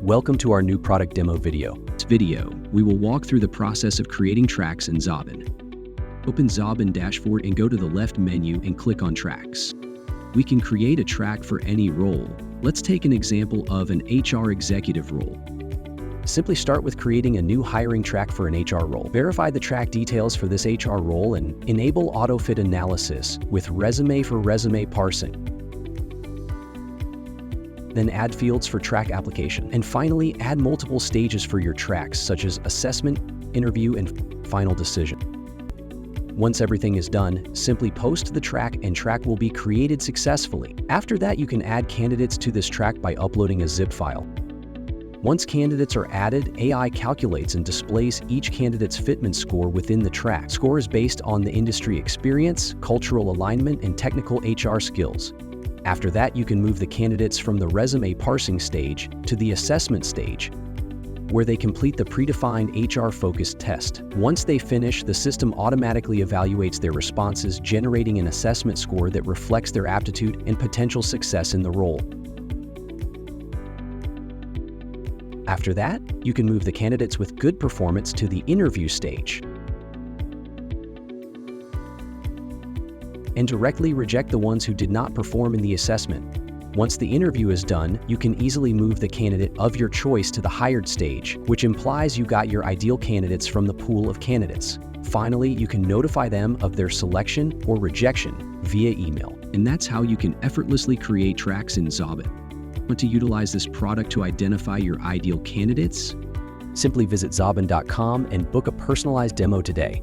Welcome to our new product demo video. In this video, we will walk through the process of creating tracks in Xobin. Open Xobin dashboard and go to the left menu and click on Tracks. We can create a track for any role. Let's take an example of an HR executive role. Simply start with creating a new hiring track for an HR role. Verify the track details for this HR role and enable auto-fit analysis with Resume Parsing. Then add fields for track application. And finally, add multiple stages for your tracks, such as assessment, interview, and final decision. Once everything is done, simply post the track and track will be created successfully. After that, you can add candidates to this track by uploading a zip file. Once candidates are added, AI calculates and displays each candidate's fitment score within the track. Score is based on the industry experience, cultural alignment, and technical HR skills. After that, you can move the candidates from the resume parsing stage to the assessment stage, where they complete the predefined HR-focused test. Once they finish, the system automatically evaluates their responses, generating an assessment score that reflects their aptitude and potential success in the role. After that, you can move the candidates with good performance to the interview stage and directly reject the ones who did not perform in the assessment. Once the interview is done, you can easily move the candidate of your choice to the hired stage, which implies you got your ideal candidates from the pool of candidates. Finally, you can notify them of their selection or rejection via email. And that's how you can effortlessly create tracks in Xobin. Want to utilize this product to identify your ideal candidates? Simply visit Xobin.com and book a personalized demo today.